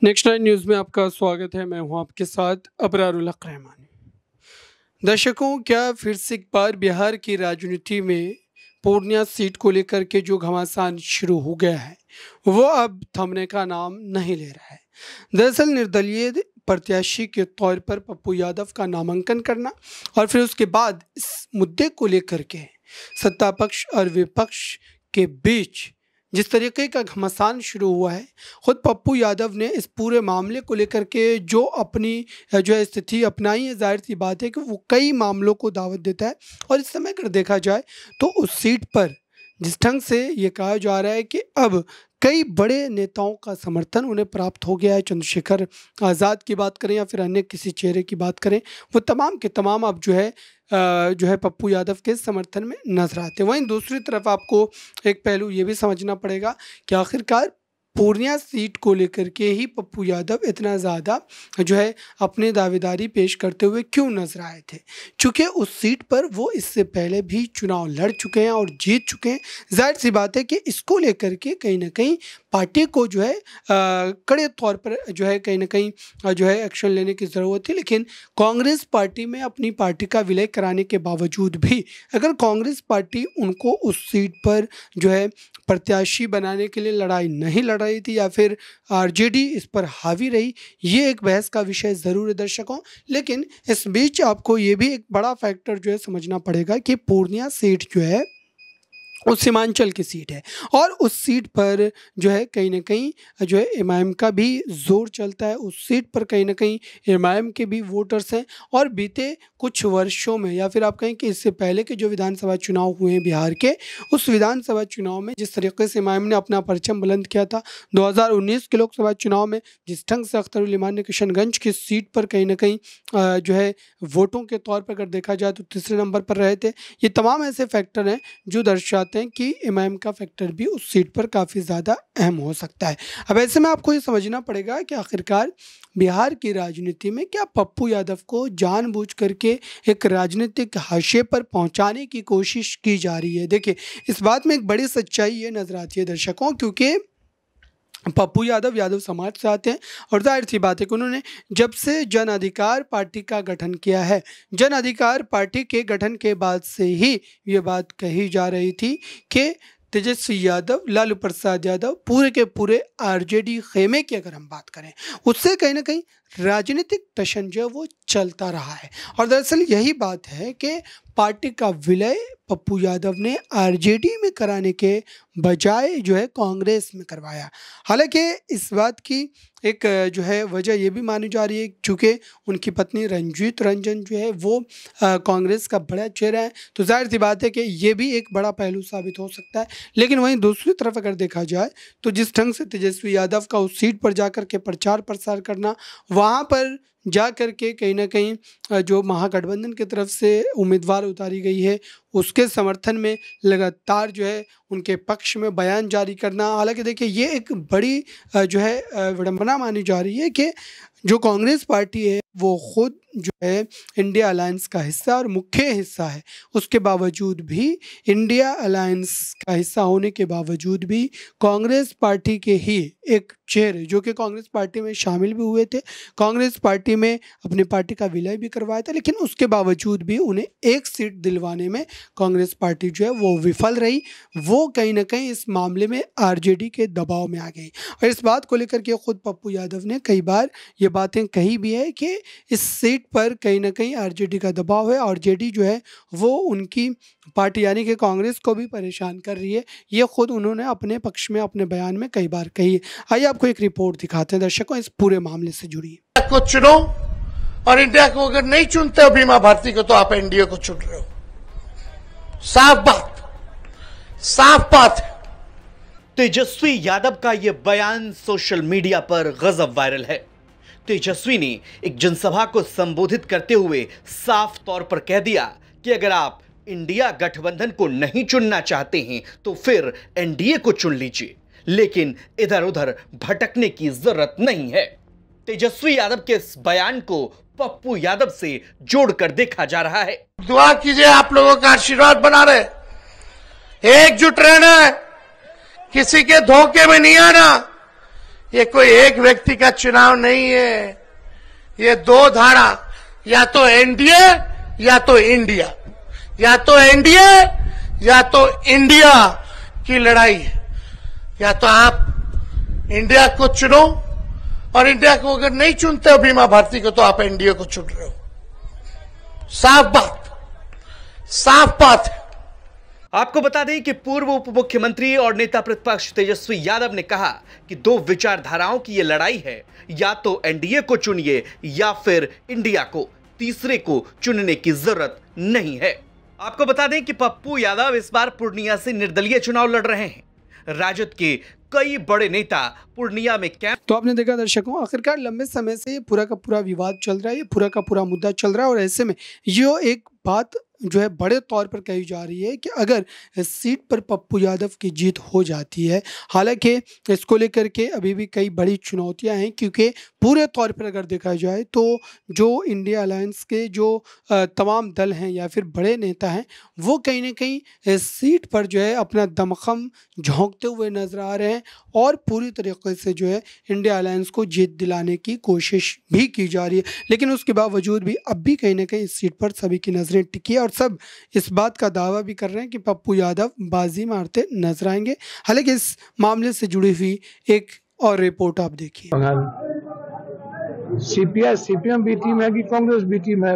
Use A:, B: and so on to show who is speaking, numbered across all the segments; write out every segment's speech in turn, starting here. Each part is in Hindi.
A: नेक्स्ट नाइन न्यूज़ में आपका स्वागत है। मैं हूं आपके साथ अबरारुल हक रहमान। दर्शकों, क्या फिर से एक बार बिहार की राजनीति में पूर्णिया सीट को लेकर के जो घमासान शुरू हो गया है वो अब थमने का नाम नहीं ले रहा है। दरअसल निर्दलीय प्रत्याशी के तौर पर पप्पू यादव का नामांकन करना और फिर उसके बाद इस मुद्दे को लेकर के सत्ता पक्ष और विपक्ष के बीच जिस तरीके का घमासान शुरू हुआ है, खुद पप्पू यादव ने इस पूरे मामले को लेकर के जो अपनी जो है स्थिति अपनाई है, जाहिर सी बात है कि वो कई मामलों को दावत देता है। और इस समय अगर देखा जाए तो उस सीट पर जिस ढंग से ये कहा जा रहा है कि अब कई बड़े नेताओं का समर्थन उन्हें प्राप्त हो गया है, चंद्रशेखर आज़ाद की बात करें या फिर अन्य किसी चेहरे की बात करें, वो तमाम के तमाम अब जो है पप्पू यादव के समर्थन में नजर आते हैं। वहीं दूसरी तरफ आपको एक पहलू ये भी समझना पड़ेगा कि आखिरकार पूर्णिया सीट को लेकर के ही पप्पू यादव इतना ज़्यादा जो है अपने दावेदारी पेश करते हुए क्यों नजर आए थे, चूँकि उस सीट पर वो इससे पहले भी चुनाव लड़ चुके हैं और जीत चुके हैं। जाहिर सी बात है कि इसको लेकर के कहीं ना कहीं पार्टी को जो है कड़े तौर पर जो है कहीं ना कहीं जो है एक्शन लेने की ज़रूरत थी। लेकिन कांग्रेस पार्टी में अपनी पार्टी का विलय कराने के बावजूद भी अगर कांग्रेस पार्टी उनको उस सीट पर जो है प्रत्याशी बनाने के लिए लड़ाई नहीं लड़ रही थी या फिर आरजेडी इस पर हावी रही, ये एक बहस का विषय ज़रूर है दर्शकों। लेकिन इस बीच आपको ये भी एक बड़ा फैक्टर जो है समझना पड़ेगा कि पूर्णिया सीट जो है उस सीमांचल की सीट है और उस सीट पर जो है कहीं ना कहीं जो है एमआईएम का भी जोर चलता है। उस सीट पर कहीं ना कहीं एमआईएम के भी वोटर्स हैं और बीते कुछ वर्षों में या फिर आप कहें कि इससे पहले के जो विधानसभा चुनाव हुए हैं बिहार के, उस विधानसभा चुनाव में जिस तरीके से एमआईएम ने अपना परचम बुलंद किया था, 2019 के लोकसभा चुनाव में जिस ढंग से अख्तरुल इमान ने किशनगंज की सीट पर कहीं ना कहीं जो है वोटों के तौर पर अगर देखा जाए तो तीसरे नंबर पर रहे थे। ये तमाम ऐसे फैक्टर हैं जो दर्शाते हैं कि एमआईएम का फैक्टर भी उस सीट पर काफ़ी ज़्यादा अहम हो सकता है। अब ऐसे में आपको ये समझना पड़ेगा कि आखिरकार बिहार की राजनीति में क्या पप्पू यादव को जानबूझ करके एक राजनीतिक हाशिए पर पहुंचाने की कोशिश की जा रही है। देखिए, इस बात में एक बड़ी सच्चाई ये नजर आती है दर्शकों, क्योंकि पप्पू यादव यादव समाज से आते हैं और जाहिर सी बात है कि उन्होंने जब से जन अधिकार पार्टी का गठन किया है, जन अधिकार पार्टी के गठन के बाद से ही ये बात कही जा रही थी कि तेजस्वी यादव, लालू प्रसाद यादव, पूरे के पूरे आरजेडी खेमे की अगर हम बात करें, उससे कहीं ना कहीं राजनीतिक टशन जो वो चलता रहा है। और दरअसल यही बात है कि पार्टी का विलय पप्पू यादव ने आरजेडी में कराने के बजाय जो है कांग्रेस में करवाया। हालांकि इस बात की एक जो है वजह ये भी मानी जा रही है चूँकि उनकी पत्नी रंजीत रंजन जो है वो कांग्रेस का बड़ा चेहरा है, तो जाहिर सी बात है कि ये भी एक बड़ा पहलू साबित हो सकता है। लेकिन वहीं दूसरी तरफ अगर देखा जाए तो जिस ढंग से तेजस्वी यादव का उस सीट पर जाकर के प्रचार प्रसार करना, वहाँ पर जा कर के कहीं ना कहीं जो महागठबंधन की तरफ से उम्मीदवार उतारी गई है उसके समर्थन में लगातार जो है उनके पक्ष में बयान जारी करना, हालांकि देखिए ये एक बड़ी जो है विडंबना मानी जा रही है कि जो कांग्रेस पार्टी है वो खुद जो है इंडिया अलायंस का हिस्सा और मुख्य हिस्सा है, उसके बावजूद भी इंडिया अलायंस का हिस्सा होने के बावजूद भी कांग्रेस पार्टी के ही एक चेहरे जो कि कांग्रेस पार्टी में शामिल भी हुए थे, कांग्रेस पार्टी में अपनी पार्टी का विलय भी करवाया था, लेकिन उसके बावजूद भी उन्हें एक सीट दिलवाने में कांग्रेस पार्टी जो है वो विफल रही। वो कहीं ना कहीं इस मामले में आरजेडी के दबाव में आ गई और इस बात को लेकर के खुद पप्पू यादव ने कई बार ये बातें कही भी है कि इस सीट पर कहीं ना कहीं आरजेडी का दबाव है, आरजेडी जो है वो उनकी पार्टी यानी कि कांग्रेस को भी परेशान कर रही है। ये खुद उन्होंने अपने पक्ष में अपने बयान में कई बार कही है। आइए आपको एक रिपोर्ट दिखाते हैं दर्शकों इस पूरे मामले से जुड़ी।
B: को चुनो और इंडिया को अगर नहीं चुनते हो बीमा भारती को तो आप एनडीए को चुन रहे हो। साफ बात है।
C: तेजस्वी यादव का यह बयान सोशल मीडिया पर गजब वायरल है। तेजस्वी ने एक जनसभा को संबोधित करते हुए साफ तौर पर कह दिया कि अगर आप इंडिया गठबंधन को नहीं चुनना चाहते हैं तो फिर एनडीए को चुन लीजिए, लेकिन इधर उधर भटकने की जरूरत नहीं है। तेजस्वी यादव के इस बयान को पप्पू यादव से जोड़कर देखा जा रहा है।
B: दुआ कीजिए, आप लोगों का आशीर्वाद बना रहे, एकजुट रहना है, किसी के धोखे में नहीं आना, ये कोई एक व्यक्ति का चुनाव नहीं है, ये दो धारा, या तो एनडीए या तो इंडिया, या तो एनडीए या तो इंडिया की लड़ाई है। या तो आप इंडिया को चुनो, और इंडिया को अगर नहीं चुनते हो बीमा भारती को, तो आप एनडीए को चुन रहे हो। साफ बात है।
C: आपको बता दें कि पूर्व उप मुख्यमंत्री और नेता प्रतिपक्ष तेजस्वी यादव ने कहा कि दो विचारधाराओं की यह लड़ाई है, या तो एनडीए को चुनिए या फिर इंडिया को, तीसरे को चुनने की जरूरत नहीं है। आपको बता दें कि पप्पू यादव इस बार पूर्णिया से निर्दलीय चुनाव लड़ रहे हैं। राजद के कई बड़े नेता पूर्णिया में कैंप।
A: तो आपने देखा दर्शकों, आखिरकार लंबे समय से ये पूरा का पूरा विवाद चल रहा है, ये पूरा का पूरा मुद्दा चल रहा है, और ऐसे में ये एक बात जो है बड़े तौर पर कही जा रही है कि अगर इस सीट पर पप्पू यादव की जीत हो जाती है, हालांकि इसको लेकर के अभी भी कई बड़ी चुनौतियां हैं, क्योंकि पूरे तौर पर अगर देखा जाए तो जो इंडिया अलायंस के जो तमाम दल हैं या फिर बड़े नेता हैं, वो कहीं ना कहीं इस सीट पर जो है अपना दमखम झोंकते हुए नजर आ रहे हैं, और पूरी तरीके से जो है इंडिया अलायंस को जीत दिलाने की कोशिश भी की जा रही है। लेकिन उसके बावजूद भी अब भी कहीं ना कहीं इस सीट पर सभी की नज़रें टिकी है, और सब इस बात का दावा भी कर रहे हैं कि पप्पू यादव बाजी मारते नजर आएंगे। हालांकि इस मामले से जुड़ी हुई एक और रिपोर्ट आप देखिए।
D: सीपीएम भी टीम है कि कांग्रेस भी टीम है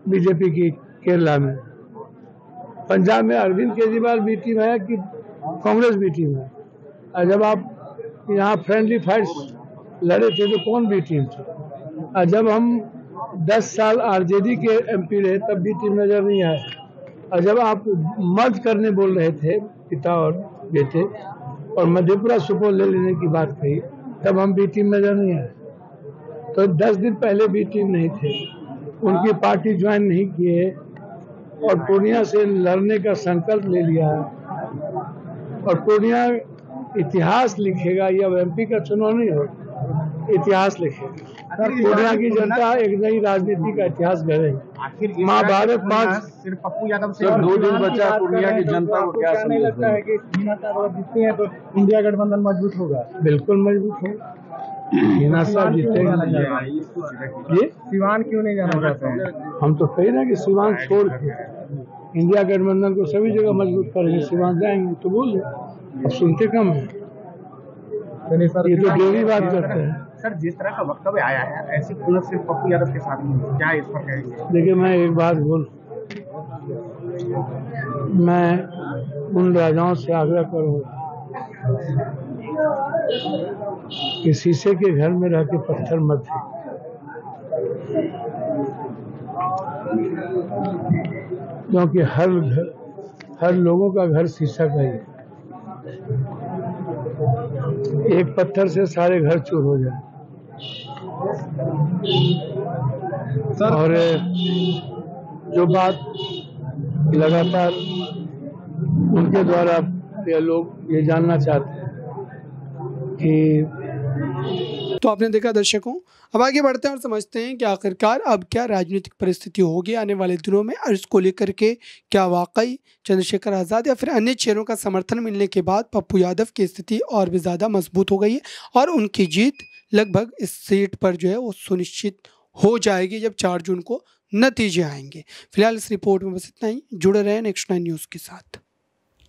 D: बीजेपी की केरला में। पंजाब में अरविंद केजरीवाल भी टीम है कि कांग्रेस भी टीम है। और जब आप यहाँ फ्रेंडली फाइट्स लड़े थे तो कौन भी टीम थी। और जब हम 10 साल आरजेडी के एमपी रहे तब भी टीम नजर नहीं आए। और जब आप मर्ज करने बोल रहे थे पिता और बेटे, और मधेपुरा सुपौल ले लेने की बात कही, तब हम भी टीम नजर नहीं आए। तो 10 दिन पहले भी टीम नहीं थे, उनकी पार्टी ज्वाइन नहीं किए, और पूर्णिया से लड़ने का संकल्प ले लिया। और पूर्णिया इतिहास लिखेगा, यह एमपी का चुनाव नहीं हो, इतिहास लिखेगा। पूर्णिया की जनता एक नई राजनीति का इतिहास गढ़ेगी। महाभारत 5
E: सिर्फ पप्पू यादव से
D: 2 दिन बचा। पूर्णिया की जनता को क्या
E: नहीं लगता है कि मीना साहब जीतते हैं तो इंडिया गठबंधन मजबूत होगा?
D: बिल्कुल मजबूत होगा। मीना साहब जीतेंगे।
E: सिवान क्यों नहीं जाना चाहते हैं?
D: हम तो कह रहे हैं कि सिवान छोड़ के इंडिया गठबंधन को सभी जगह मजबूत करेंगे, सिवान जाएंगे तो बोल दे। अब सुनते कम है, ये तो डेली बात करते हैं।
E: सर, जिस तरह का वक्तव्य आया है, ऐसी खुलत सिर्फ पप्पू यादव के साथ नहीं, क्या इस पर कहेंगे?
D: देखिए, मैं एक बात बोल, मैं उन राजाओं से आग्रह करूंगा कि शीशे के घर में रह के पत्थर मत फेंको, क्योंकि हर लोगों का घर शीशा का ही है। एक पत्थर से सारे घर चूर हो जाए। और जो बात लगातार उनके द्वारा ये लोग ये जानना चाहते हैं कि।
A: तो आपने देखा दर्शकों, अब आगे बढ़ते हैं और समझते हैं कि आखिरकार अब क्या राजनीतिक परिस्थिति होगी आने वाले दिनों में, और इसको लेकर के क्या वाकई चंद्रशेखर आज़ाद या फिर अन्य चेहरों का समर्थन मिलने के बाद पप्पू यादव की स्थिति और भी ज़्यादा मजबूत हो गई है, और उनकी जीत लगभग इस सीट पर जो है वो सुनिश्चित हो जाएगी जब 4 जून को नतीजे आएंगे। फिलहाल इस रिपोर्ट में बस इतना ही। जुड़े रहें नेक्स्ट 9 न्यूज़ के साथ।